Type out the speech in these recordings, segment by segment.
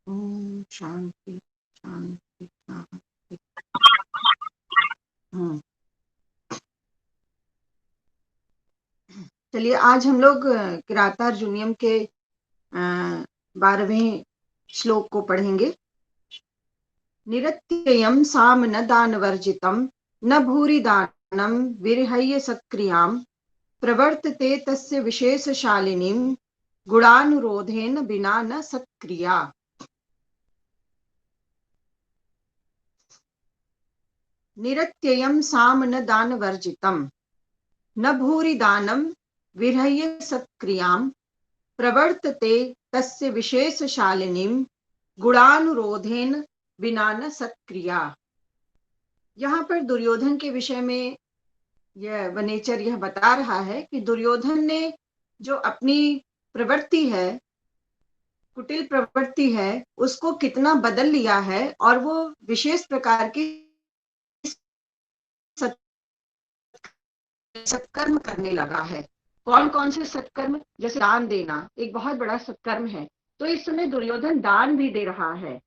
ओम शांति शांति शांति। चलिए आज हम लोग किरातार्जुनीयम के 12वें श्लोक को पढ़ेंगे। निरत्ययं साम न दानवर्जितं न भूरि दानं विरहय्य सत्क्रियां प्रवर्तते तस्य विशेषशालिनीं गुणानुरोधेन बिना न सत्क्रिया। निरत्ययं साम न दानवर्जितं न भूरि दानं विरहय्य सत्क्रियां प्रवर्तते तस्य विशेषशालिनीं गुणानुरोधेन बिना न सत्क्रिया। यहाँ पर दुर्योधन के विषय में यह वनेचर यह बता रहा है कि दुर्योधन ने जो अपनी प्रवृत्ति है, कुटिल प्रवृत्ति है, उसको कितना बदल लिया है और वो विशेष प्रकार की सत्कर्म करने लगा है। कौन कौन से सत्कर्म? जैसे दान देना एक बहुत बड़ा सत्कर्म है, तो इस समय दुर्योधन दान भी दे रहा है।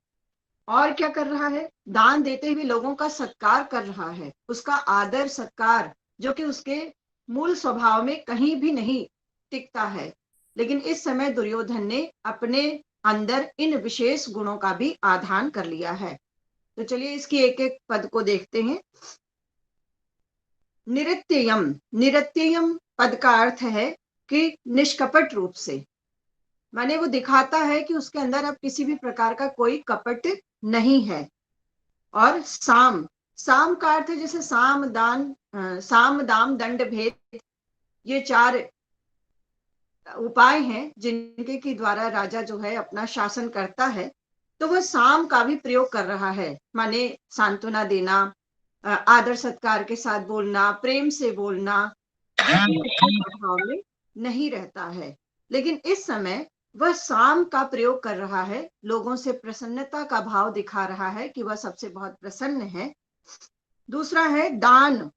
और क्या कर रहा है? दान देते हुए लोगों का सत्कार कर रहा है, उसका आदर सत्कार, जो कि उसके मूल स्वभाव में कहीं भी नहीं टिकता है। लेकिन इस समय दुर्योधन ने अपने अंदर इन विशेष गुणों का भी आधान कर लिया है। तो चलिए इसकी एक एक पद को देखते हैं। निरत्ययम, निरत्ययम पद का अर्थ है कि निष्कपट रूप से, माने वो दिखाता है कि उसके अंदर अब किसी भी प्रकार का कोई कपट नहीं है। और साम, साम का अर्थ है जैसे साम दान, साम दाम दंड भेद, ये 4 उपाय हैं जिनके के द्वारा राजा जो है अपना शासन करता है। तो वह साम का भी प्रयोग कर रहा है, माने सांत्वना देना, आदर सत्कार के साथ बोलना, प्रेम से बोलना, प्रभाव में नहीं रहता है। लेकिन इस समय वह साम का प्रयोग कर रहा है, लोगों से प्रसन्नता का भाव दिखा रहा है कि वह सबसे बहुत प्रसन्न है। दूसरा है दान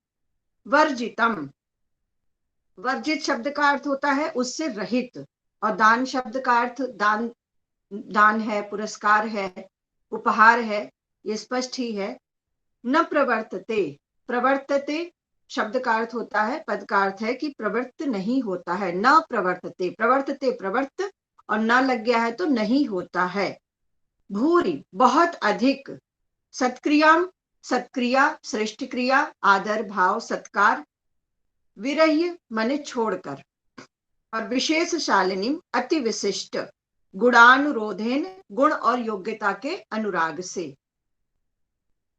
वर्जितम। वर्जित शब्द का अर्थ होता है उससे रहित, और दान शब्द का अर्थ दान, दान है, पुरस्कार है, उपहार है, ये स्पष्ट ही है। न प्रवर्तते, प्रवर्तते शब्द का अर्थ होता है, पद का अर्थ है कि प्रवृत्त नहीं होता है। न प्रवर्तते, प्रवर्तते प्रवृत्त, और न लग गया है तो नहीं होता है। भूरि बहुत अधिक, सत्क्रियाम सत्क्रिया श्रेष्ठ क्रिया, आदर भाव सत्कार, विरह्य माने छोड़कर, और विशेष शालिनी अति विशिष्ट, गुणानुरोधेन गुण और योग्यता के अनुराग से,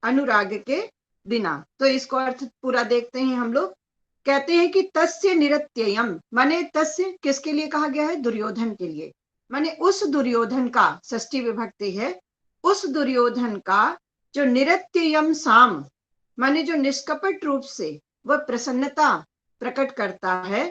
अनुराग के बिना। तो इसको अर्थ पूरा देखते हैं हम लोग। कहते हैं कि तस्य निरत्ययम, माने तस्य किसके लिए कहा गया है? दुर्योधन के लिए। माने उस दुर्योधन का, षष्ठी विभक्ति है, उस दुर्योधन का जो निरत्ययम साम, माने जो निष्कपट रूप से वह प्रसन्नता प्रकट करता है।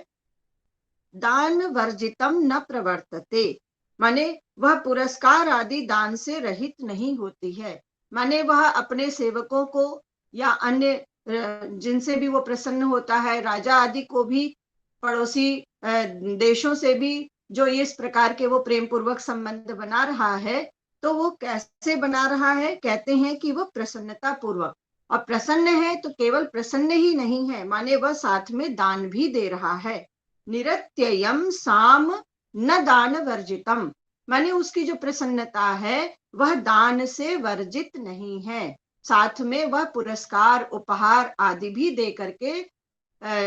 दान वर्जितम न प्रवर्तते, माने वह पुरस्कार आदि दान से रहित नहीं होती है। माने वह अपने सेवकों को या अन्य जिनसे भी वो प्रसन्न होता है, राजा आदि को भी, पड़ोसी देशों से भी जो इस प्रकार के वो प्रेम पूर्वक संबंध बना रहा है, तो वो कैसे बना रहा है? कहते हैं कि वो प्रसन्नता पूर्वक, और प्रसन्न है तो केवल प्रसन्न ही नहीं है, माने वह साथ में दान भी दे रहा है। निरत्ययम साम न दान वर्जितम, माने उसकी जो प्रसन्नता है वह दान से वर्जित नहीं है, साथ में वह पुरस्कार उपहार आदि भी दे करके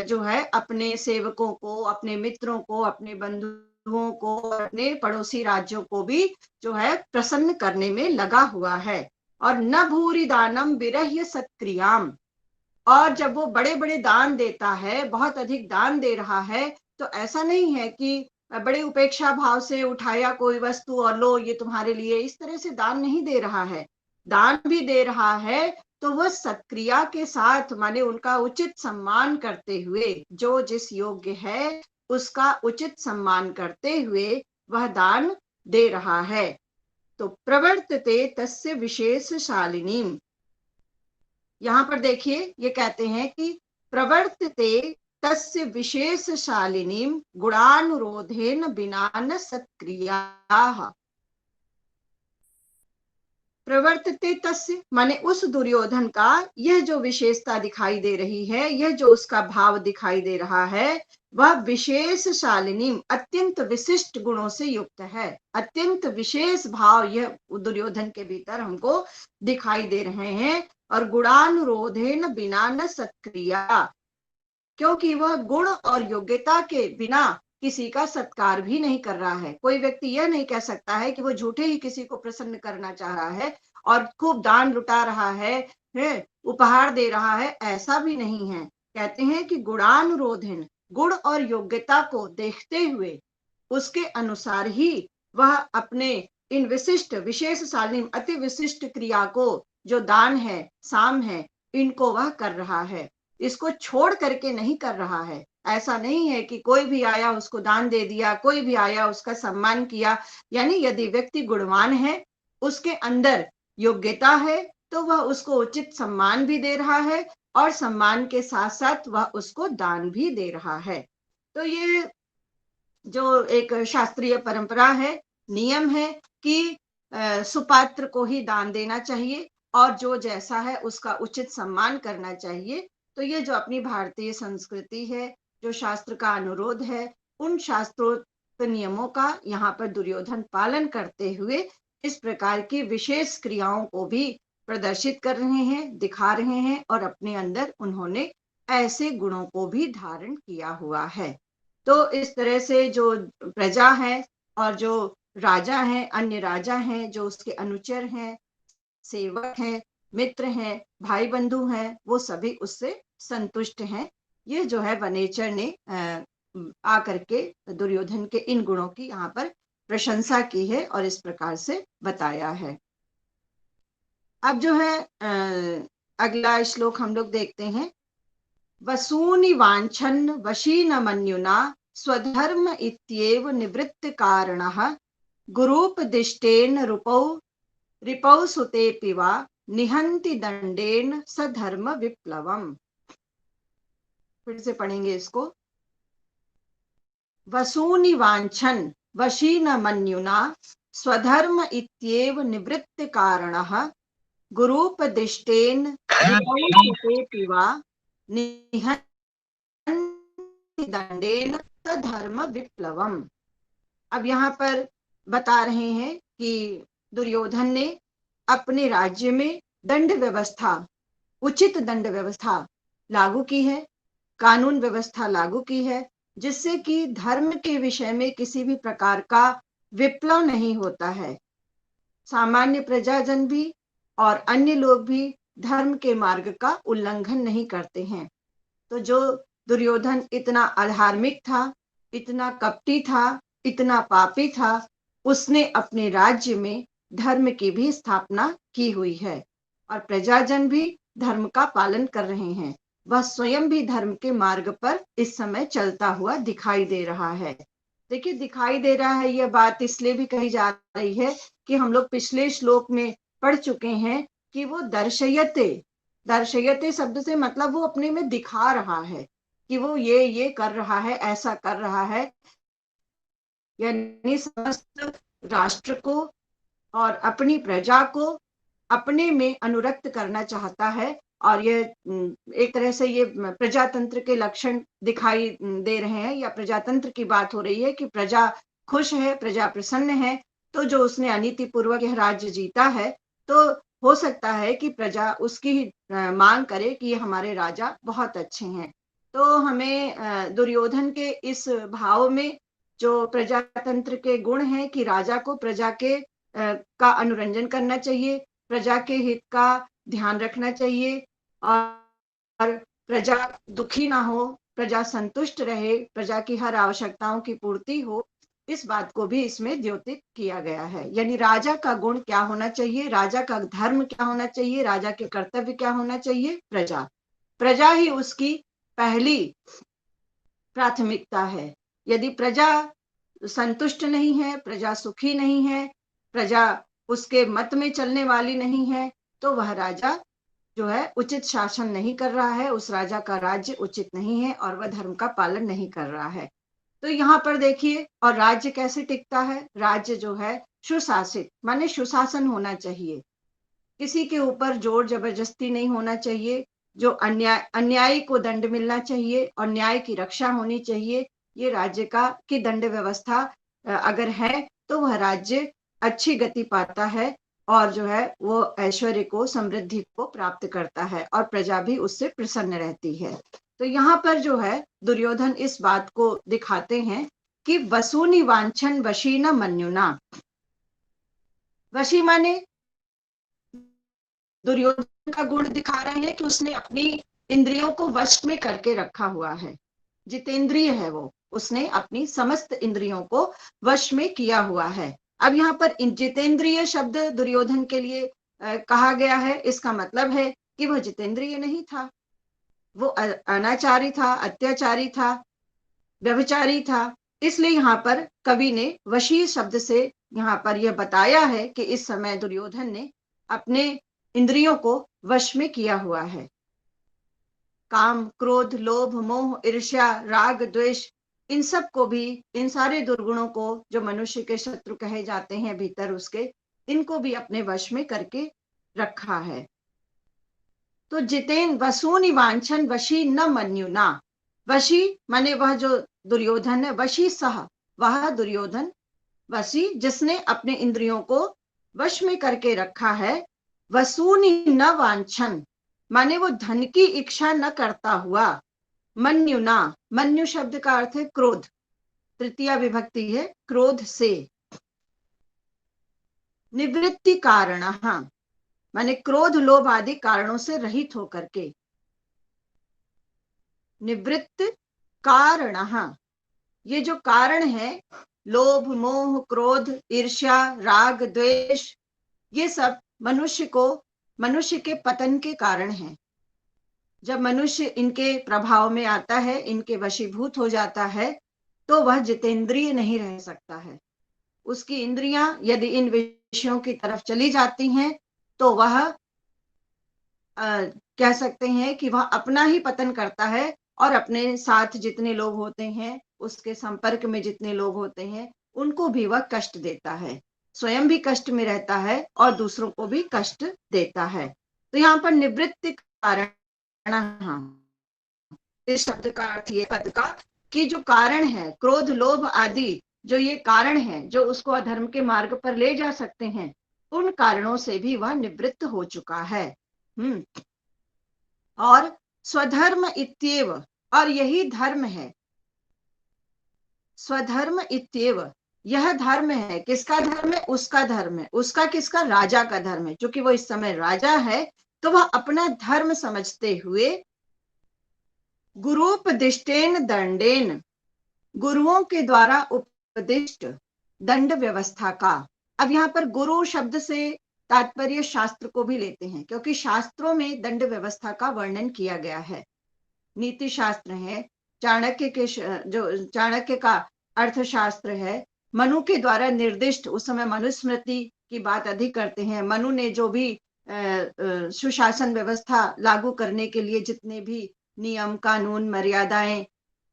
जो है अपने सेवकों को, अपने मित्रों को, अपने बंधुओं को, अपने पड़ोसी राज्यों को भी जो है प्रसन्न करने में लगा हुआ है। और न भूरि दानम विरह्य सत्क्रियाम, और जब वो बड़े बड़े दान देता है, बहुत अधिक दान दे रहा है, तो ऐसा नहीं है कि बड़े उपेक्षा भाव से उठाया कोई वस्तु और लो ये तुम्हारे लिए, इस तरह से दान नहीं दे रहा है। दान भी दे रहा है तो वह सत्क्रिया के साथ, माने उनका उचित सम्मान करते हुए, जो जिस योग्य है उसका उचित सम्मान करते हुए वह दान दे रहा है। तो प्रवर्तते तस्य विशेष शालिनी, यहाँ पर देखिए ये कहते हैं कि प्रवर्तते तस्य विशेष शालिनी गुणानुरोधेन बिना न सत्क्रिया। प्रवर्तते तस्य, माने उस दुर्योधन का यह जो विशेषता दिखाई दे रही है, यह जो उसका भाव दिखाई दे रहा है, वह विशेष शालिनी, अत्यंत विशिष्ट गुणों से युक्त है। अत्यंत विशेष भाव यह दुर्योधन के भीतर हमको दिखाई दे रहे हैं। और गुणानुरोधेन बिना न सत्क्रिया, क्योंकि वह गुण और योग्यता के बिना किसी का सत्कार भी नहीं कर रहा है। कोई व्यक्ति यह नहीं कह सकता है कि वो झूठे ही किसी को प्रसन्न करना चाह रहा है और खूब दान लुटा रहा है, उपहार दे रहा है, ऐसा भी नहीं है। कहते हैं कि गुणानुरोधन, गुण और योग्यता को देखते हुए उसके अनुसार ही वह अपने इन विशिष्ट विशेष शालीन अति विशिष्ट क्रिया को, जो दान है, साम है, इनको वह कर रहा है। इसको छोड़ करके नहीं कर रहा है। ऐसा नहीं है कि कोई भी आया उसको दान दे दिया, कोई भी आया उसका सम्मान किया। यानी यदि व्यक्ति गुणवान है, उसके अंदर योग्यता है, तो वह उसको उचित सम्मान भी दे रहा है और सम्मान के साथ साथ वह उसको दान भी दे रहा है। तो ये जो एक शास्त्रीय परंपरा है, नियम है कि सुपात्र को ही दान देना चाहिए और जो जैसा है उसका उचित सम्मान करना चाहिए। तो ये जो अपनी भारतीय संस्कृति है, जो शास्त्र का अनुरोध है, उन शास्त्रोक्त नियमों का यहाँ पर दुर्योधन पालन करते हुए इस प्रकार की विशेष क्रियाओं को भी प्रदर्शित कर रहे हैं, दिखा रहे हैं और अपने अंदर उन्होंने ऐसे गुणों को भी धारण किया हुआ है। तो इस तरह से जो प्रजा है और जो राजा है, अन्य राजा हैं, जो उसके अनुचर हैं, सेवक हैं, मित्र हैं, भाई बंधु हैं, वो सभी उससे संतुष्ट हैं। ये जो है वनेचर ने आकर के दुर्योधन के इन गुणों की यहाँ पर प्रशंसा की है और इस प्रकार से बताया है। अब जो है अगला श्लोक हम लोग देखते हैं। वसूनि वाञ्छन् वशी न मन्युना स्वधर्म इत्येव निवृत्त कारणः गुरूपदिष्टेन रिपौ सुतेऽपि वा निहन्ति दंडेन सधर्म विप्लवम्। फिर से पढ़ेंगे इसको। वसूनि वाञ्छन् वशी न मन्युना स्वधर्म इत्येव निवृत्त कारणः गुरूपदिष्टेन रिपौ सुतेऽपि वा निहन्ति दंडेन सधर्म विप्लवम्। अब यहाँ पर बता रहे हैं कि दुर्योधन ने अपने राज्य में दंड व्यवस्था, उचित दंड व्यवस्था लागू की है, कानून व्यवस्था लागू की है, जिससे कि धर्म के विषय में किसी भी प्रकार का विप्लव नहीं होता है। सामान्य प्रजाजन भी और अन्य लोग भी धर्म के मार्ग का उल्लंघन नहीं करते हैं। तो जो दुर्योधन इतना अधार्मिक था, इतना कपटी था, इतना पापी था, उसने अपने राज्य में धर्म की भी स्थापना की हुई है और प्रजाजन भी धर्म का पालन कर रहे हैं। वह स्वयं भी धर्म के मार्ग पर इस समय चलता हुआ दिखाई दे रहा है। देखिए, दिखाई दे रहा है, यह बात इसलिए भी कही जा रही है कि हम लोग पिछले श्लोक में पढ़ चुके हैं कि वो दर्शयते शब्द से मतलब वो अपने में दिखा रहा है कि वो ये कर रहा है, ऐसा कर रहा है। यानी समस्त राष्ट्र को और अपनी प्रजा को अपने में अनुरक्त करना चाहता है और ये एक तरह से ये प्रजातंत्र के लक्षण दिखाई दे रहे हैं या प्रजातंत्र की बात हो रही है कि प्रजा खुश है, प्रजा प्रसन्न है। तो जो उसने अनीति पूर्वक यह राज्य जीता है, तो हो सकता है कि प्रजा उसकी मांग करे कि हमारे राजा बहुत अच्छे हैं। तो हमें दुर्योधन के इस भाव में जो प्रजातंत्र के गुण हैं कि राजा को प्रजा के का अनुरंजन करना चाहिए, प्रजा के हित का ध्यान रखना चाहिए और प्रजा दुखी ना हो, प्रजा संतुष्ट रहे, प्रजा की हर आवश्यकताओं की पूर्ति हो, इस बात को भी इसमें द्योतित किया गया है। यानी राजा का गुण क्या होना चाहिए, राजा का धर्म क्या होना चाहिए, राजा के कर्तव्य क्या होना चाहिए, प्रजा ही उसकी पहली प्राथमिकता है। यदि प्रजा संतुष्ट नहीं है, प्रजा सुखी नहीं है, प्रजा उसके मत में चलने वाली नहीं है, तो वह राजा जो है उचित शासन नहीं कर रहा है, उस राजा का राज्य उचित नहीं है और वह धर्म का पालन नहीं कर रहा है। तो यहाँ पर देखिए, और राज्य कैसे टिकता है, राज्य जो है सुशासित, माने सुशासन होना चाहिए। किसी के ऊपर जोर जबरदस्ती नहीं होना चाहिए, जो अन्यायी को दंड मिलना चाहिए और न्याय की रक्षा होनी चाहिए। ये राज्य की दंड व्यवस्था अगर है तो वह राज्य अच्छी गति पाता है और जो है वो ऐश्वर्य को, समृद्धि को प्राप्त करता है और प्रजा भी उससे प्रसन्न रहती है। तो यहाँ पर जो है दुर्योधन इस बात को दिखाते हैं कि वसूनि वांछन वशी न मन्युना। वशी माने दुर्योधन का गुण दिखा रहे हैं कि उसने अपनी इंद्रियों को वश में करके रखा हुआ है, जितेंद्रिय है वो, उसने अपनी समस्त इंद्रियों को वश में किया हुआ है। अब यहाँ पर जितेंद्रिय शब्द दुर्योधन के लिए कहा गया है, इसका मतलब है कि वह जितेंद्रिय नहीं था, वो अनाचारी था, अत्याचारी था, व्यभिचारी था। इसलिए यहाँ पर कवि ने वशी शब्द से यहाँ पर यह बताया है कि इस समय दुर्योधन ने अपने इंद्रियों को वश में किया हुआ है। काम, क्रोध, लोभ, मोह, ईर्ष्या, राग, द्वेष, इन सब को भी, इन सारे दुर्गुणों को जो मनुष्य के शत्रु कहे जाते हैं भीतर उसके, इनको भी अपने वश में करके रखा है। तो जितेन वसूनि वांछन वशी न मन्युना। वशी माने वह जो दुर्योधन है, वशी सह, वह दुर्योधन, वशी जिसने अपने इंद्रियों को वश में करके रखा है। वसूनि न वांछन माने वो धन की इच्छा न करता हुआ। मन्युना, मन्यु शब्द का अर्थ है क्रोध, तृतीया विभक्ति है, क्रोध से। निवृत्ति कारण माने क्रोध, लोभ आदि कारणों से रहित होकर के। निवृत्त कारण, ये जो कारण है, लोभ, मोह, क्रोध, ईर्ष्या, राग, द्वेष, ये सब मनुष्य के पतन के कारण हैं। जब मनुष्य इनके प्रभाव में आता है, इनके वशीभूत हो जाता है, तो वह जितेंद्रिय नहीं रह सकता है। उसकी इंद्रियां यदि इन विषयों की तरफ चली जाती हैं तो वह कह सकते हैं कि वह अपना ही पतन करता है और अपने साथ जितने लोग होते हैं, उसके संपर्क में जितने लोग होते हैं, उनको भी वह कष्ट देता है, स्वयं भी कष्ट में रहता है और दूसरों को भी कष्ट देता है। तो यहाँ पर निवृत्ति कारण, इस शब्द का अर्थ ये पद का कि जो कारण है, क्रोध, लोभ आदि जो ये कारण है जो उसको अधर्म के मार्ग पर ले जा सकते हैं, उन कारणों से भी वह निवृत्त हो चुका है। और स्वधर्म इत्येव, और यही धर्म है। स्वधर्म इत्येव, यह धर्म है। किसका धर्म है? उसका धर्म है। उसका किसका? राजा का धर्म है। क्योंकि वो इस समय राजा है तो वह अपना धर्म समझते हुए गुरुपदिष्टेन दंडेन, गुरुओं के द्वारा उपदिष्ट दंड व्यवस्था का। अब यहाँ पर गुरु शब्द से तात्पर्य शास्त्र को भी लेते हैं, क्योंकि शास्त्रों में दंड व्यवस्था का वर्णन किया गया है। नीति शास्त्र है, चाणक्य का अर्थशास्त्र है, मनु के द्वारा निर्दिष्ट, उस समय मनुस्मृति की बात अधिक करते हैं। मनु ने जो भी सुशासन व्यवस्था लागू करने के लिए जितने भी नियम, कानून, मर्यादाएं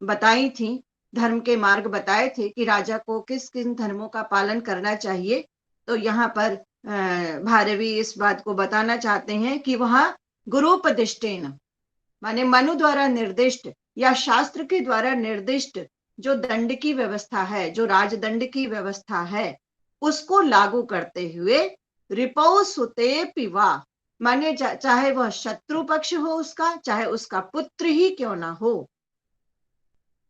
बताई थी, धर्म के मार्ग बताए थे कि राजा को किस किन धर्मों का पालन करना चाहिए, तो यहाँ पर भारवी इस बात को बताना चाहते हैं कि वह गुरुपदिष्टेन माने मनु द्वारा निर्दिष्ट या शास्त्र के द्वारा निर्दिष्ट जो दंड की व्यवस्था है, जो राजदंड की व्यवस्था है, उसको लागू करते हुए रिपौ सुते पिवा, माने चाहे वह शत्रु पक्ष हो उसका, चाहे उसका पुत्र ही क्यों ना हो,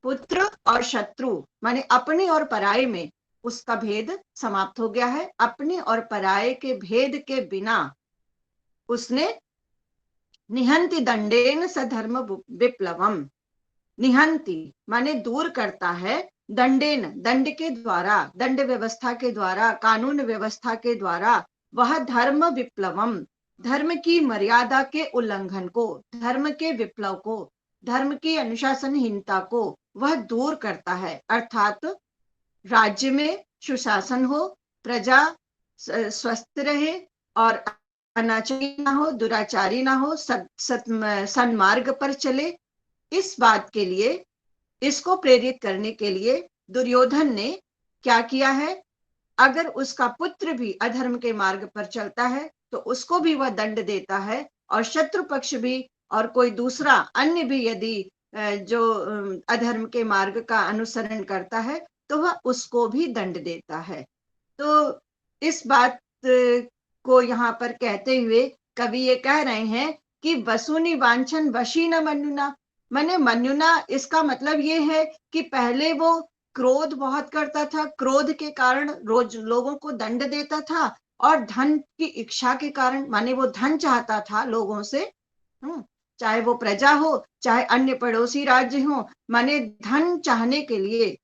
पुत्र और शत्रु माने अपने और पराये में उसका भेद समाप्त हो गया है। अपने और पराये के भेद के बिना उसने निहंति दंडेन सधर्म विप्लवम, निहंति माने दूर करता है, दंडेन दंड के द्वारा, दंड व्यवस्था के द्वारा, कानून व्यवस्था के द्वारा, वह धर्म विप्लवम, धर्म की मर्यादा के उल्लंघन को, धर्म के विप्लव को, धर्म की अनुशासनहीनता को वह दूर करता है। अर्थात राज्य में सुशासन हो, प्रजा स्वस्थ रहे और अनाचारी ना हो, दुराचारी ना हो, सन्मार्ग पर चले। इस बात के लिए, इसको प्रेरित करने के लिए दुर्योधन ने क्या किया है? अगर उसका पुत्र भी अधर्म के मार्ग पर चलता है तो उसको भी वह दंड देता है, और शत्रु पक्ष भी और कोई दूसरा अन्य भी यदि जो अधर्म के मार्ग का अनुसरण करता है तो वह उसको भी दंड देता है। तो इस बात को यहाँ पर कहते हुए कवि ये कह रहे हैं कि वसुनी वांछन वशी न मन्युना। माने मन्युना इसका मतलब ये है कि पहले वो क्रोध बहुत करता था, क्रोध के कारण रोज लोगों को दंड देता था, और धन की इच्छा के कारण, माने वो धन चाहता था लोगों से, चाहे वो प्रजा हो चाहे अन्य पड़ोसी राज्य हो, माने धन चाहने के लिए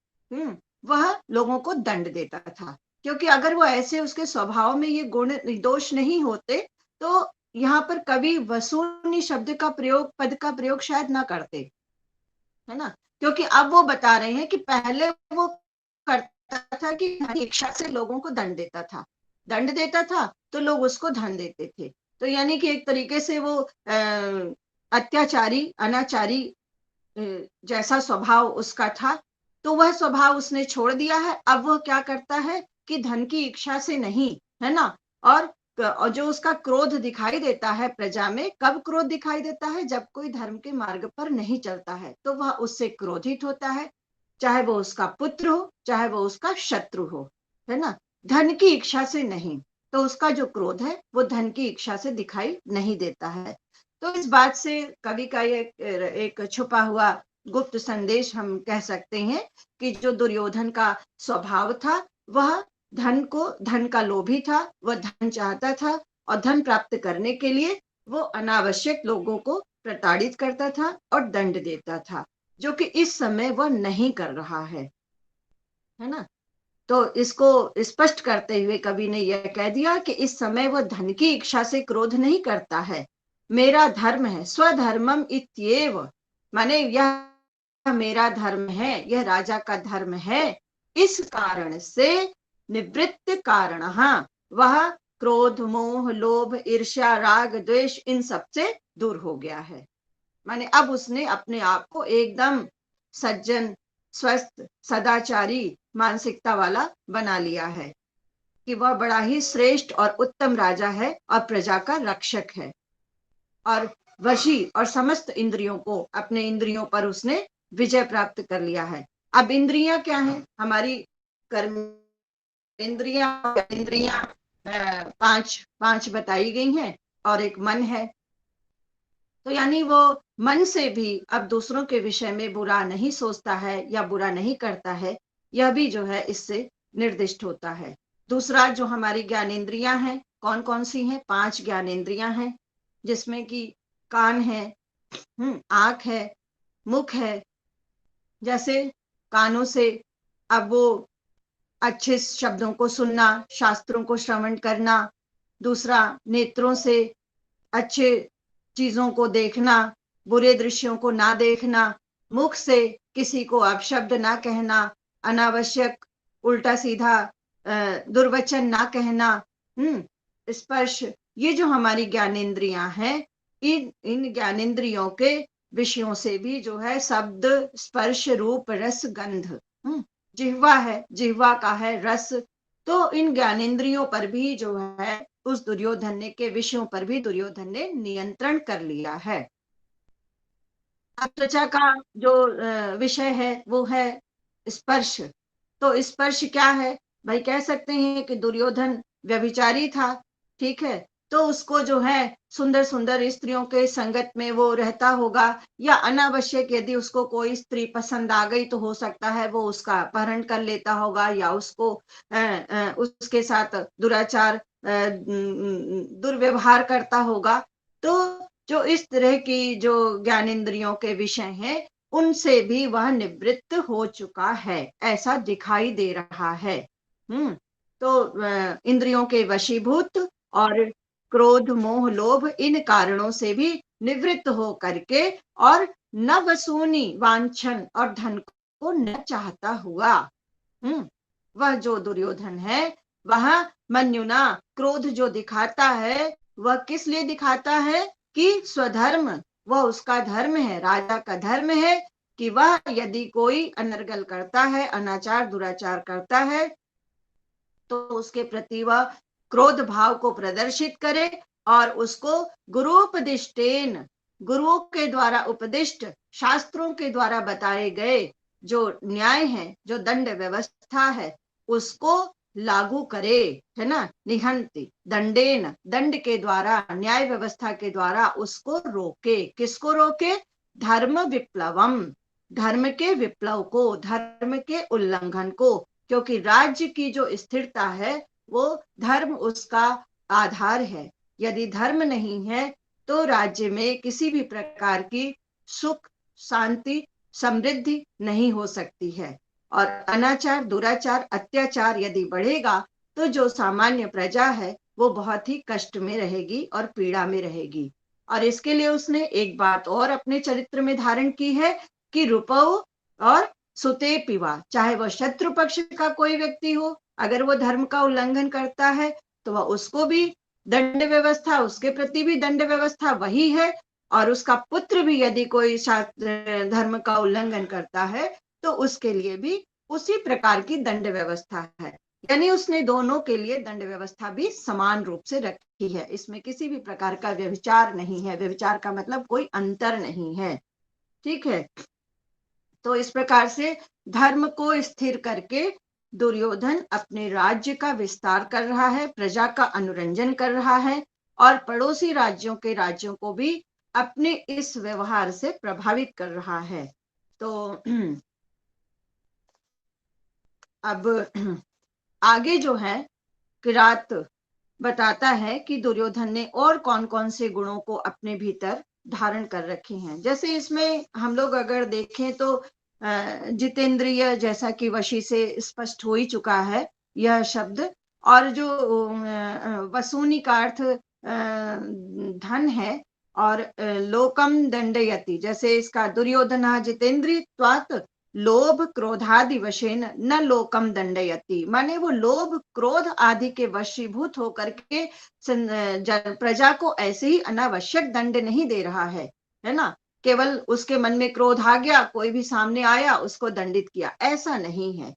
वह लोगों को दंड देता था। क्योंकि अगर वो ऐसे उसके स्वभाव में ये गुण दोष नहीं होते तो यहाँ पर कवि वसूनी शब्द का प्रयोग, पद का प्रयोग शायद ना करते, है ना। क्योंकि अब वो बता रहे हैं कि पहले वो करता था कि इच्छा से लोगों को दंड देता था तो लोग उसको धन देते थे। तो यानी कि एक तरीके से वो अत्याचारी अनाचारी जैसा स्वभाव उसका था, तो वह स्वभाव उसने छोड़ दिया है। अब वह क्या करता है कि धन की इच्छा से नहीं, है ना। और जो उसका क्रोध दिखाई देता है प्रजा में, कब क्रोध दिखाई देता है, जब कोई धर्म के मार्ग पर नहीं चलता है तो वह उससे क्रोधित होता है, चाहे वो उसका पुत्र हो चाहे वो उसका शत्रु हो, है ना। धन की इच्छा से नहीं, तो उसका जो क्रोध है वो धन की इच्छा से दिखाई नहीं देता है। तो इस बात से कवि का ये एक छुपा हुआ गुप्त संदेश हम कह सकते हैं कि जो दुर्योधन का स्वभाव था वह धन का लोभी था, वह धन चाहता था, और धन प्राप्त करने के लिए वो अनावश्यक लोगों को प्रताड़ित करता था और दंड देता था, जो कि इस समय वह नहीं कर रहा है ना। तो इसको स्पष्ट करते हुए कवि ने यह कह दिया कि इस समय वह धन की इच्छा से क्रोध नहीं करता है, मेरा धर्म है, स्वधर्मम इत्येव, माने यह मेरा धर्म है, यह राजा का धर्म है, इस कारण से निवृत्त कारण वह क्रोध मोह लोभ ईर्ष्या राग द्वेष इन सब से दूर हो गया है। माने अब उसने अपने आप को एकदम सज्जन स्वस्थ सदाचारी मानसिकता वाला बना लिया है कि वह बड़ा ही श्रेष्ठ और उत्तम राजा है और प्रजा का रक्षक है, और वशी और समस्त इंद्रियों को, अपने इंद्रियों पर उसने विजय प्राप्त कर लिया है। अब इंद्रियां क्या है, हमारी कर्म इंद्रियां पांच पांच बताई गई हैं, और एक मन है। तो यानी वो मन से भी अब दूसरों के विषय में बुरा नहीं सोचता है या बुरा नहीं करता है, यह भी जो है इससे निर्दिष्ट होता है। दूसरा जो हमारी ज्ञानेंद्रियां हैं, कौन कौन सी हैं, 5 ज्ञानेंद्रियां हैं, जिसमें कि कान है, आंख है, मुख है। जैसे कानों से अब वो अच्छे शब्दों को सुनना, शास्त्रों को श्रवण करना। दूसरा नेत्रों से अच्छे चीजों को देखना, बुरे दृश्यों को ना देखना। मुख से किसी को अपशब्द ना कहना, अनावश्यक उल्टा सीधा दुर्वचन ना कहना। स्पर्श, ये जो हमारी ज्ञानेंद्रियां हैं, इन ज्ञानेंद्रियों के विषयों से भी जो है शब्द स्पर्श रूप रस गंध, जिह्वा है, जिह्वा का है रस। तो इन ज्ञानेंद्रियों पर भी जो है उस दुर्योधन ने के विषयों पर भी दुर्योधन ने नियंत्रण कर लिया है। अब त्वचा का जो विषय है वो है स्पर्श। तो स्पर्श क्या है भाई, कह सकते हैं कि दुर्योधन व्यभिचारी था, ठीक है। तो उसको जो है सुंदर सुंदर स्त्रियों के संगत में वो रहता होगा, या अनावश्यक यदि उसको कोई स्त्री पसंद आ गई तो हो सकता है वो उसका अपहरण कर लेता होगा, या उसको उसके साथ दुराचार दुर्व्यवहार करता होगा। तो जो इस तरह की जो ज्ञानेंद्रियों के विषय हैं उनसे भी वह निवृत्त हो चुका है, ऐसा दिखाई दे रहा है। तो इंद्रियों के वशीभूत और क्रोध मोह लोभ इन कारणों से भी निवृत्त हो करके, और न वसूनी वांछन और धन को न चाहता हुआ, वह जो दुर्योधन है वह मन्युना क्रोध जो दिखाता है वह किस लिए दिखाता है कि स्वधर्म, वह उसका धर्म है, राजा का धर्म है कि वह यदि कोई अनर्गल करता है, अनाचार दुराचार करता है, तो उसके प्रति वह क्रोध भाव को प्रदर्शित करे और उसको गुरुपदिष्टेन, गुरुओं के द्वारा उपदिष्ट, शास्त्रों के द्वारा बताए गए जो न्याय है, जो दंड व्यवस्था है, उसको लागू करे, है ना। निहंति दंडेन, दंड के द्वारा, न्याय व्यवस्था के द्वारा उसको रोके। किसको रोके? धर्म विप्लवम, धर्म के विप्लव को, धर्म के उल्लंघन को। क्योंकि राज्य की जो स्थिरता है वो धर्म उसका आधार है। यदि धर्म नहीं है तो राज्य में किसी भी प्रकार की सुख, शांति, समृद्धि नहीं हो सकती है। और अनाचार, दुराचार, अत्याचार यदि बढ़ेगा तो जो सामान्य प्रजा है वो बहुत ही कष्ट में रहेगी और पीड़ा में रहेगी। और इसके लिए उसने एक बात और अपने चरित्र में धारण की है कि रुपौ और सुते पिवा, चाहे वह शत्रु पक्ष का कोई व्यक्ति हो, अगर वो धर्म का उल्लंघन करता है तो वह उसको भी दंड व्यवस्था, उसके प्रति भी दंड व्यवस्था वही है। और उसका पुत्र भी यदि कोई धर्म का उल्लंघन करता है तो उसके लिए भी उसी प्रकार की दंड व्यवस्था है। यानी उसने दोनों के लिए दंड व्यवस्था भी समान रूप से रखी है। इसमें किसी भी प्रकार का व्यभिचार नहीं है। व्यभिचार का मतलब कोई अंतर नहीं है। ठीक है। तो इस प्रकार से धर्म को स्थिर करके दुर्योधन अपने राज्य का विस्तार कर रहा है, प्रजा का अनुरंजन कर रहा है और पड़ोसी राज्यों के राज्यों को भी अपने इस व्यवहार से प्रभावित कर रहा है। तो अब आगे जो है किरात बताता है कि दुर्योधन ने और कौन कौन से गुणों को अपने भीतर धारण कर रखे हैं। जैसे इसमें हम लोग अगर देखें तो जितेंद्रिय, जैसा कि वशी से स्पष्ट हो ही चुका है यह शब्द। और जो वसूनी का अर्थ धन है। और लोकम दंडयति, जैसे इसका दुर्योधन जितेंद्रियत्वात् लोभ क्रोधादि वशेन न लोकम दंडयति, माने वो लोभ क्रोध आदि के वशीभूत होकर के प्रजा को ऐसे ही अनावश्यक दंड नहीं दे रहा है ना। केवल उसके मन में क्रोध आ गया, कोई भी सामने आया उसको दंडित किया, ऐसा नहीं है।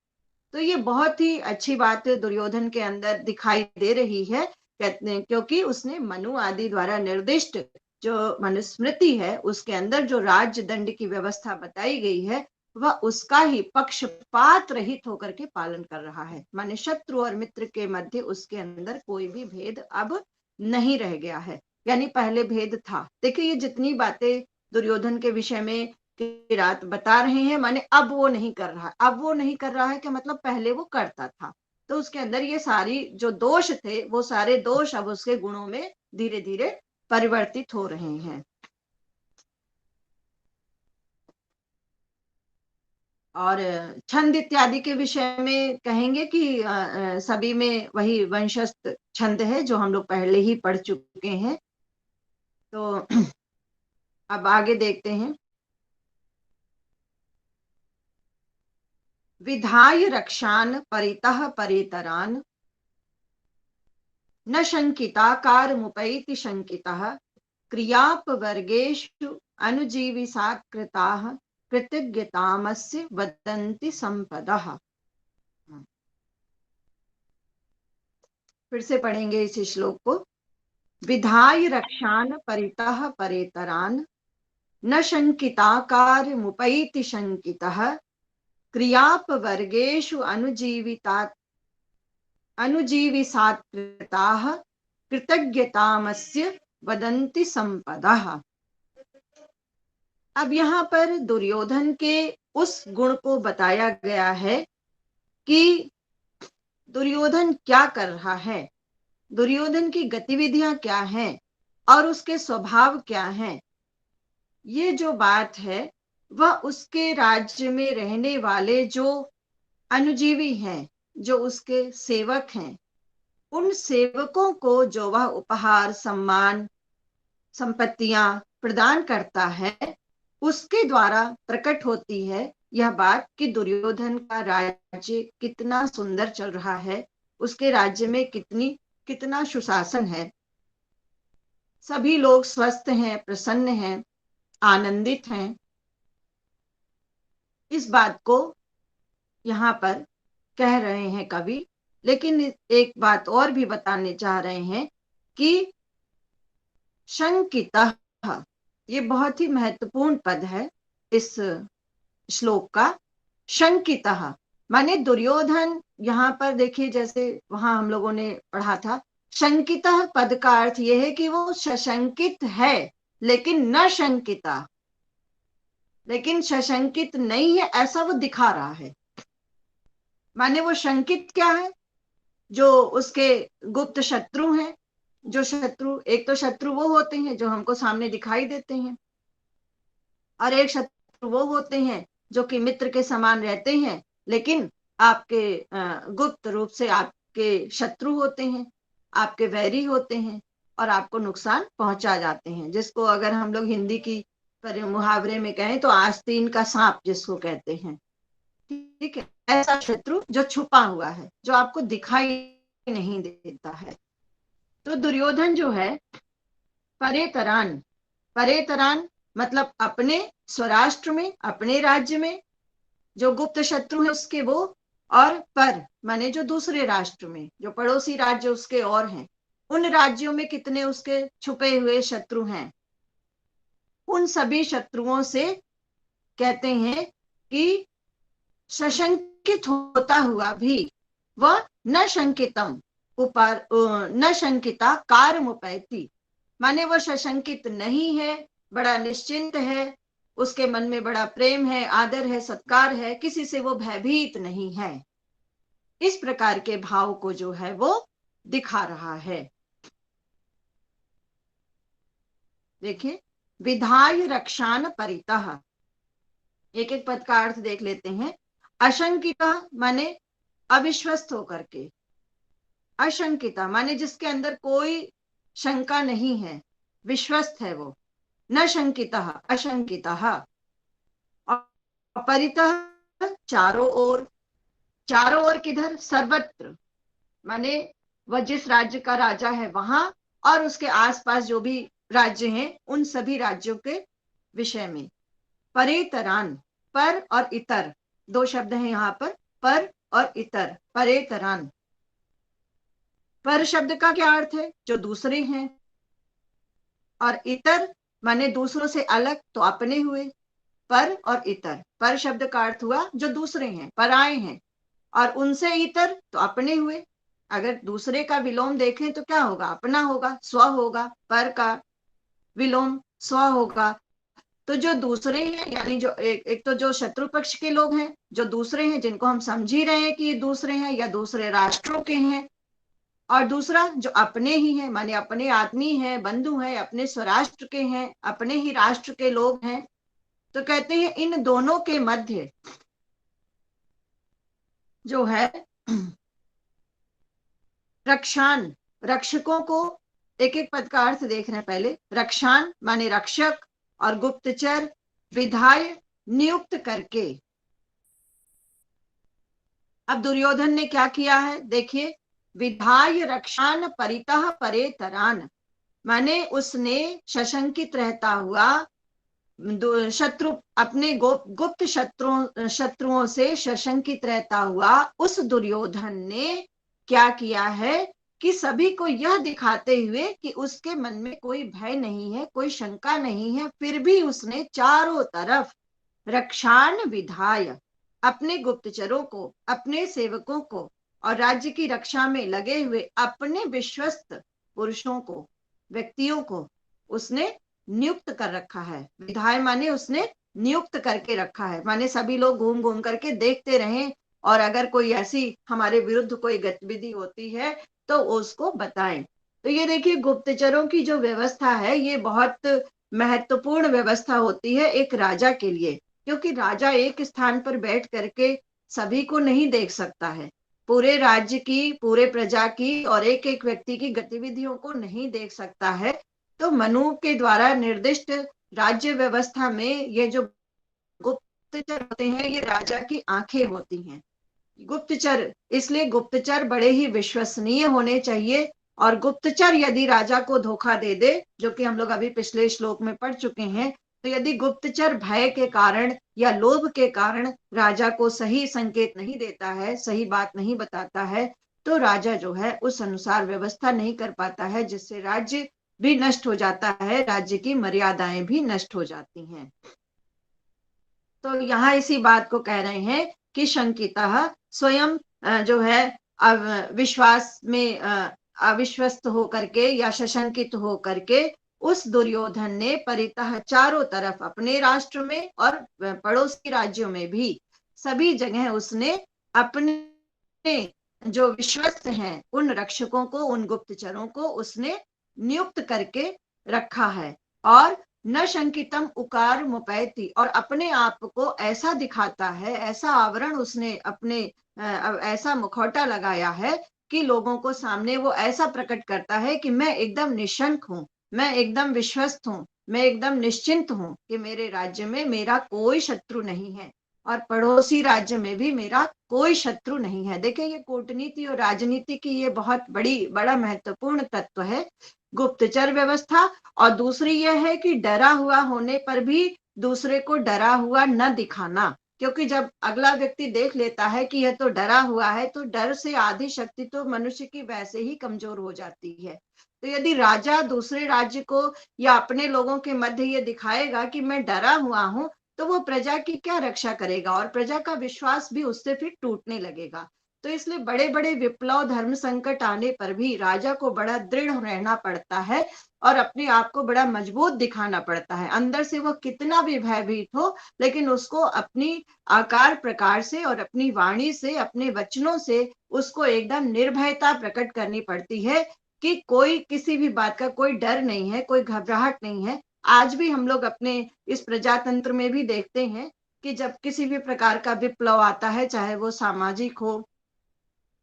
तो ये बहुत ही अच्छी बात दुर्योधन के अंदर दिखाई दे रही है। क्योंकि उसने मनु आदि द्वारा निर्दिष्ट जो मनुस्मृति है उसके अंदर जो राज्य दंड की व्यवस्था बताई गई है वह उसका ही पक्षपात रहित होकर के पालन कर रहा है। माने शत्रु और मित्र के मध्य उसके अंदर कोई भी भेद अब नहीं रह गया है। यानी पहले भेद था। देखिए ये जितनी बातें दुर्योधन के विषय में किरात बता रहे हैं, माने अब वो नहीं कर रहा। अब वो नहीं कर रहा है कि मतलब पहले वो करता था। तो उसके अंदर ये सारी जो दोष थे वो सारे दोष अब उसके गुणों में धीरे धीरे परिवर्तित हो रहे हैं। और छंद इत्यादि के विषय में कहेंगे कि सभी में वही वंशस्थ छंद है जो हम लोग पहले ही पढ़ चुके हैं। तो अब आगे देखते हैं। विधाय रक्षान परितः परेतरान न शंकिताकार मुपैति शंकितः क्रियापवर्गेषु अनुजीविसात्कृताः कृतज्ञतामस्य वदन्ति संपदः। फिर से पढ़ेंगे इस श्लोक को। विधाय रक्षान परितः परेतरान न शंकिताकार मुपैति शंकितः क्रियापवर्गेषु अनुजीविसात्कृताः कृतज्ञतामस्य वदन्ति संपदः। अब यहाँ पर दुर्योधन के उस गुण को बताया गया है कि दुर्योधन क्या कर रहा है, दुर्योधन की गतिविधियां क्या हैं और उसके स्वभाव क्या हैं। ये जो बात है वह उसके राज्य में रहने वाले जो अनुजीवी हैं, जो उसके सेवक हैं, उन सेवकों को जो वह उपहार, सम्मान, संपत्तियां प्रदान करता है उसके द्वारा प्रकट होती है यह बात कि दुर्योधन का राज्य कितना सुंदर चल रहा है, उसके राज्य में कितना सुशासन है, सभी लोग स्वस्थ हैं, प्रसन्न हैं, आनंदित हैं। इस बात को यहाँ पर कह रहे हैं कवि लेकिन एक बात और भी बताने चाह रहे हैं कि शंकितः, ये बहुत ही महत्वपूर्ण पद है इस श्लोक का। शंकितः माने दुर्योधन, यहाँ पर देखिए जैसे वहां हम लोगों ने पढ़ा था, शंकितः पद का अर्थ यह है कि वो सशंकित है लेकिन न शंकिता, लेकिन सशंकित नहीं है ऐसा वो दिखा रहा है। माने वो शंकित क्या है, जो उसके गुप्त शत्रु हैं, जो शत्रु, एक तो शत्रु वो होते हैं जो हमको सामने दिखाई देते हैं, और एक शत्रु वो होते हैं जो कि मित्र के समान रहते हैं लेकिन आपके गुप्त रूप से आपके शत्रु होते हैं, आपके वैरी होते हैं और आपको नुकसान पहुंचा जाते हैं, जिसको अगर हम लोग हिंदी की मुहावरे में कहें तो आस्तीन का सांप जिसको कहते हैं। ठीक है, ऐसा शत्रु जो छुपा हुआ है, जो आपको दिखाई नहीं देता है। तो दुर्योधन जो है परेतरान, परेतरान मतलब अपने स्वराष्ट्र में, अपने राज्य में जो गुप्त शत्रु है उसके वो, और पर माने जो दूसरे राष्ट्र में, जो पड़ोसी राज्य उसके और हैं, उन राज्यों में कितने उसके छुपे हुए शत्रु हैं, उन सभी शत्रुओं से कहते हैं कि सशंकित होता हुआ भी वह न शंकितम उपार न शंकिता कारमुपैति, माने वह सशंकित नहीं है, बड़ा निश्चिंत है, उसके मन में बड़ा प्रेम है, आदर है, सत्कार है, किसी से वो भयभीत नहीं है। इस प्रकार के भाव को जो है वो दिखा रहा है। देखिए, विधाय रक्षान परितः, एक एक पद का अर्थ देख लेते हैं। अशंकिता माने अविश्वस्त होकर के, अशंकिता माने जिसके अंदर कोई शंका नहीं है, विश्वस्त है वो, न शंकिता अशंकिता। परितः चारों ओर, चारों ओर किधर, सर्वत्र माने वह जिस राज्य का राजा है वहां और उसके आसपास जो भी राज्य हैं उन सभी राज्यों के विषय में। परेतरान, पर और इतर दो शब्द हैं यहाँ पर और इतर, परेतरान। पर शब्द का क्या अर्थ है, जो दूसरे हैं, और इतर माने दूसरों से अलग तो अपने हुए। पर और इतर, पर शब्द का अर्थ हुआ जो दूसरे हैं, पराए हैं, और उनसे इतर तो अपने हुए। अगर दूसरे का विलोम देखें तो क्या होगा, अपना होगा, स्व होगा, पर का विलोम स्व होगा। तो जो दूसरे हैं यानी जो एक तो जो शत्रु पक्ष के लोग हैं, जो दूसरे हैं जिनको हम समझ ही रहे हैं कि ये दूसरे हैं या दूसरे राष्ट्रों के हैं, और दूसरा जो अपने ही हैं माने अपने आदमी हैं, बंधु हैं, अपने स्वराष्ट्र के हैं, अपने ही राष्ट्र के लोग हैं। तो कहते हैं इन दोनों के मध्य जो है रक्षान, रक्षकों को, एक एक पद का अर्थ देख रहे हैं पहले। रक्षान माने रक्षक, और गुप्तचर विधाय नियुक्त करके। अब दुर्योधन ने क्या किया है देखिए, विधाय रक्षान परितः परेतरान, माने उसने सशंकित रहता हुआ शत्रु, अपने गुप्त शत्रुओं से सशंकित रहता हुआ उस दुर्योधन ने क्या किया है कि सभी को यह दिखाते हुए कि उसके मन में कोई भय नहीं है, कोई शंका नहीं है, फिर भी उसने चारों तरफ रक्षान विधाय, अपने गुप्तचरों को, अपने सेवकों को और राज्य की रक्षा में लगे हुए अपने विश्वस्त पुरुषों को, व्यक्तियों को उसने नियुक्त कर रखा है। विधाय माने उसने नियुक्त करके रखा है, माने सभी लोग घूम घूम करके देखते रहें, और अगर कोई ऐसी हमारे विरुद्ध कोई गतिविधि होती है तो उसको बताएं। तो ये देखिए, गुप्तचरों की जो व्यवस्था है ये बहुत महत्वपूर्ण व्यवस्था होती है एक राजा के लिए, क्योंकि राजा एक स्थान पर बैठ करके सभी को नहीं देख सकता है, पूरे राज्य की, पूरे प्रजा की और एक एक व्यक्ति की गतिविधियों को नहीं देख सकता है। तो मनु के द्वारा निर्दिष्ट राज्य व्यवस्था में ये जो गुप्तचर होते हैं ये राजा की आंखें होती हैं। गुप्तचर, इसलिए गुप्तचर बड़े ही विश्वसनीय होने चाहिए, और गुप्तचर यदि राजा को धोखा दे दे, जो कि हम लोग अभी पिछले श्लोक में पढ़ चुके हैं, तो यदि गुप्तचर भय के कारण या लोभ के कारण राजा को सही संकेत नहीं देता है, सही बात नहीं बताता है, तो राजा जो है उस अनुसार व्यवस्था नहीं कर पाता है, जिससे राज्य भी नष्ट हो जाता है, राज्य की मर्यादाएं भी नष्ट हो जाती हैं। तो यहाँ इसी बात को कह रहे हैं कि शंकितः स्वयं जो है विश्वास में अविश्वस्त होकर के या सशंकित होकर के उस दुर्योधन ने परितः चारों तरफ अपने राष्ट्र में और पड़ोसी राज्यों में भी सभी जगह उसने अपने जो विश्वस्त हैं उन रक्षकों को, उन गुप्तचरों को उसने नियुक्त करके रखा है। और न शंकितम उकार मुपैति, और अपने आप को ऐसा दिखाता है, ऐसा आवरण उसने अपने ऐसा मुखौटा लगाया है कि लोगों को सामने वो ऐसा प्रकट करता है कि मैं एकदम निशंक हूँ, मैं एकदम विश्वस्त हूँ, मैं एकदम निश्चिंत हूँ कि मेरे राज्य में मेरा कोई शत्रु नहीं है और पड़ोसी राज्य में भी मेरा कोई शत्रु नहीं है। देखिए, ये कूटनीति और राजनीति की ये बहुत बड़ा महत्वपूर्ण तत्व है, गुप्तचर व्यवस्था। और दूसरी यह है कि डरा हुआ होने पर भी दूसरे को डरा हुआ न दिखाना, क्योंकि जब अगला व्यक्ति देख लेता है कि यह तो डरा हुआ है, तो डर से आधी शक्ति तो मनुष्य की वैसे ही कमजोर हो जाती है। तो यदि राजा दूसरे राज्य को या अपने लोगों के मध्य ये दिखाएगा कि मैं डरा हुआ हूं, तो वो प्रजा की क्या रक्षा करेगा और प्रजा का विश्वास भी उससे फिर टूटने लगेगा। तो इसलिए बड़े बड़े विप्लव, धर्म संकट आने पर भी राजा को बड़ा दृढ़ रहना पड़ता है और अपने आप को बड़ा मजबूत दिखाना पड़ता है। अंदर से वो कितना भी भयभीत हो, लेकिन उसको अपनी आकार प्रकार से और अपनी वाणी से, अपने वचनों से उसको एकदम निर्भयता प्रकट करनी पड़ती है कि कोई किसी भी बात का कोई डर नहीं है, कोई घबराहट नहीं है। आज भी हम लोग अपने इस प्रजातंत्र में भी देखते हैं कि जब किसी भी प्रकार का विप्लव आता है, चाहे वो सामाजिक हो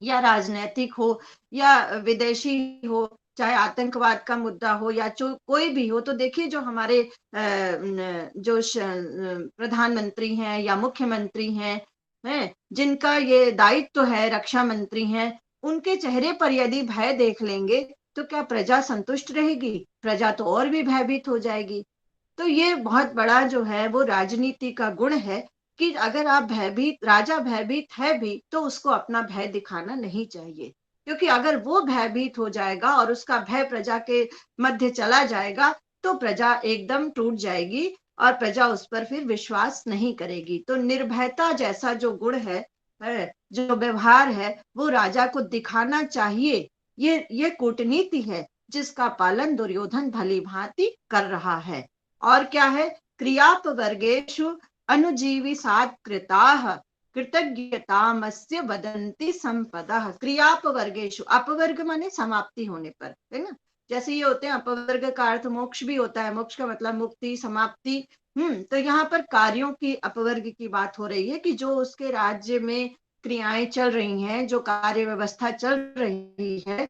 या राजनैतिक हो या विदेशी हो, चाहे आतंकवाद का मुद्दा हो या जो कोई भी हो, तो देखिए जो हमारे जो प्रधानमंत्री हैं या मुख्यमंत्री हैं, जिनका ये दायित्व है, रक्षा मंत्री हैं, उनके चेहरे पर यदि भय देख लेंगे तो क्या प्रजा संतुष्ट रहेगी? प्रजा तो और भी भयभीत हो जाएगी। तो ये बहुत बड़ा जो है वो राजनीति का गुण है कि अगर आप भयभीत, राजा भयभीत है भी, तो उसको अपना भय दिखाना नहीं चाहिए, क्योंकि अगर वो भयभीत हो जाएगा और उसका भय प्रजा के मध्य चला जाएगा, तो प्रजा एकदम टूट जाएगी और प्रजा उस पर फिर विश्वास नहीं करेगी। तो निर्भयता जैसा जो गुण है, जो व्यवहार है, वो राजा को दिखाना चाहिए। ये कूटनीति है जिसका पालन दुर्योधन भली भांति कर रहा है। और क्या है? क्रियापवर्गेषु अनुजीवी सात्कृताः कृतज्ञतामस्य वदन्ति संपदः। क्रियापवर्गेषु, अपवर्ग माने समाप्ति होने पर, है ना? जैसे ये होते हैं, अपवर्ग का अर्थ मोक्ष भी होता है, मोक्ष का मतलब मुक्ति, समाप्ति। तो यहाँ पर कार्यों की अपवर्ग की बात हो रही है कि जो उसके राज्य में क्रियाएं चल रही हैं, जो कार्य व्यवस्था चल रही है,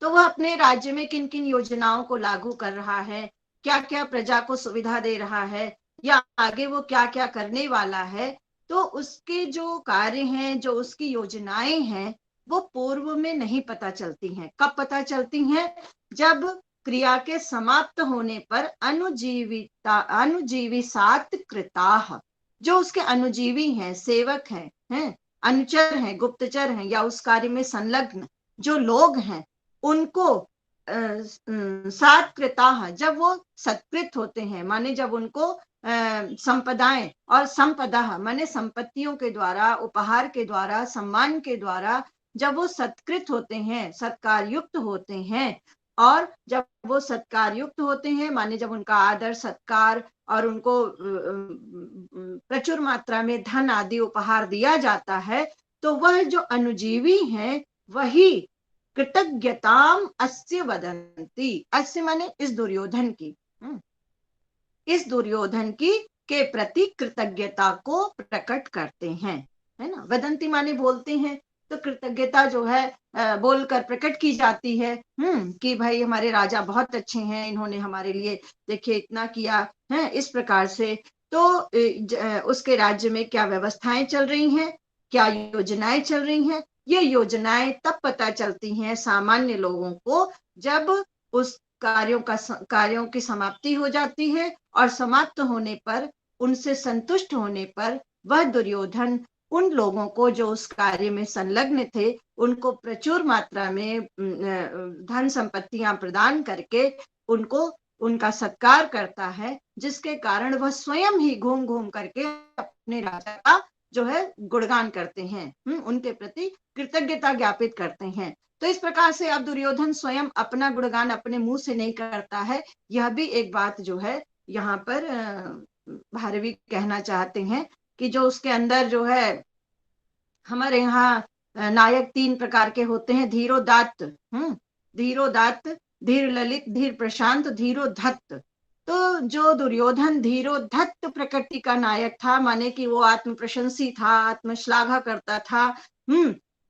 तो वह अपने राज्य में किन किन योजनाओं को लागू कर रहा है, क्या क्या प्रजा को सुविधा दे रहा है, या आगे वो क्या क्या करने वाला है। तो उसके जो कार्य हैं, जो उसकी योजनाएं हैं, वो पूर्व में नहीं पता चलती हैं। कब पता चलती हैं? जब क्रिया के समाप्त होने पर अनुजीवी सात कृताः, जो उसके अनुजीवी हैं, सेवक हैं, अनुचर हैं, गुप्तचर हैं, या उस कार्य में संलग्न जो लोग हैं, उनको सात्कृताः, जब वो सत्कृत होते हैं, माने जब उनको संपदाएं, और संपदा माने संपत्तियों के द्वारा, उपहार के द्वारा, सम्मान के द्वारा, जब वो सत्कृत होते हैं, सत्कार युक्त होते हैं, और जब वो सत्कार युक्त होते हैं माने जब उनका आदर सत्कार और उनको प्रचुर मात्रा में धन आदि उपहार दिया जाता है, तो वह जो अनुजीवी हैं वही कृतज्ञताम अस्य वदन्ति। अस्य माने इस दुर्योधन की, इस दुर्योधन की के प्रति कृतज्ञता को प्रकट करते हैं, है ना? वदंती माने बोलते हैं, तो कृतज्ञता जो है बोलकर प्रकट की जाती है, कि भाई हमारे राजा बहुत अच्छे हैं, इन्होंने हमारे लिए देखिए इतना किया है, इस प्रकार से। तो उसके राज्य में क्या व्यवस्थाएं चल रही हैं, क्या योजनाएं चल रही हैं, ये योजनाएं तब पता चलती हैं सामान्य लोगों को जब उस कार्यों की समाप्ति हो जाती है, और समाप्त होने पर, उनसे संतुष्ट होने पर, वह दुर्योधन उन लोगों को जो उस कार्य में संलग्न थे उनको प्रचुर मात्रा में धन संपत्तियां प्रदान करके उनको उनका सत्कार करता है, जिसके कारण वह स्वयं ही घूम घूम करके अपने राजा का जो है गुणगान करते हैं, उनके प्रति कृतज्ञता ज्ञापित करते हैं। तो इस प्रकार से अब दुर्योधन स्वयं अपना गुणगान अपने मुंह से नहीं करता है। यह भी एक बात जो है यहाँ पर भारवी कहना चाहते हैं कि जो उसके अंदर जो है, हमारे यहाँ नायक 3 प्रकार के होते हैं, धीरोदात्त, धीरोदात्त, धीर ललित, धीर प्रशांत, धीरोधत्त। तो जो दुर्योधन धीरोधत्त प्रकृति का नायक था, माने कि वो आत्म प्रशंसी था, आत्मश्लाघा करता था,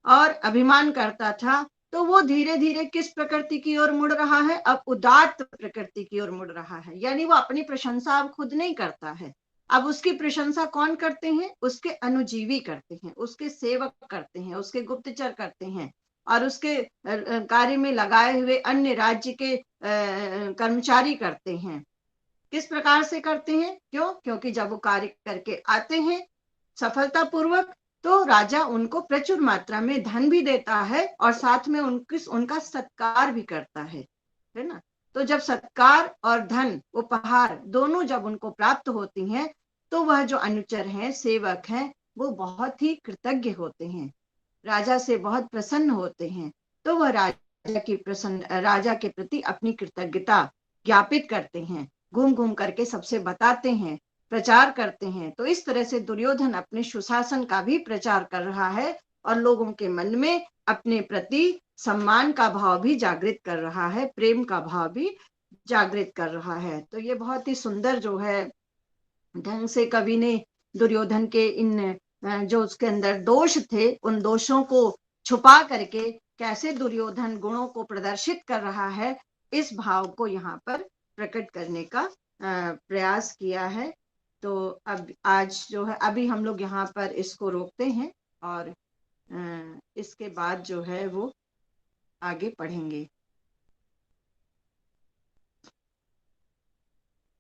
और अभिमान करता था, तो वो धीरे धीरे किस प्रकृति की ओर मुड़ रहा है? अब उदात्त प्रकृति की ओर मुड़ रहा है। यानी वो अपनी प्रशंसा अब खुद नहीं करता है, अब उसकी प्रशंसा कौन करते हैं? उसके अनुजीवी करते हैं, उसके सेवक करते हैं, उसके गुप्तचर करते हैं, और उसके कार्य में लगाए हुए अन्य राज्य के कर्मचारी करते हैं। किस प्रकार से करते हैं? क्यों? क्योंकि जब वो कार्य करके आते हैं सफलता पूर्वक, तो राजा उनको प्रचुर मात्रा में धन भी देता है और साथ में उनका सत्कार भी करता है ना। तो जब सत्कार और धन उपहार दोनों जब उनको प्राप्त होती हैं, तो वह जो अनुचर हैं, सेवक हैं, वो बहुत ही कृतज्ञ होते हैं, राजा से बहुत प्रसन्न होते हैं। तो वह राजा के प्रति अपनी कृतज्ञता ज्ञापित करते हैं, घूम घूम करके सबसे बताते हैं, प्रचार करते हैं। तो इस तरह से दुर्योधन अपने सुशासन का भी प्रचार कर रहा है और लोगों के मन में अपने प्रति सम्मान का भाव भी जागृत कर रहा है, प्रेम का भाव भी जागृत कर रहा है। तो ये बहुत ही सुंदर जो है ढंग से कवि ने दुर्योधन के इन जो उसके अंदर दोष थे, उन दोषों को छुपा करके कैसे दुर्योधन गुणों को प्रदर्शित कर रहा है, इस भाव को यहाँ पर प्रकट करने का प्रयास किया है। तो अब आज जो है, अभी हम लोग यहाँ पर इसको रोकते हैं और इसके बाद जो है वो आगे पढ़ेंगे।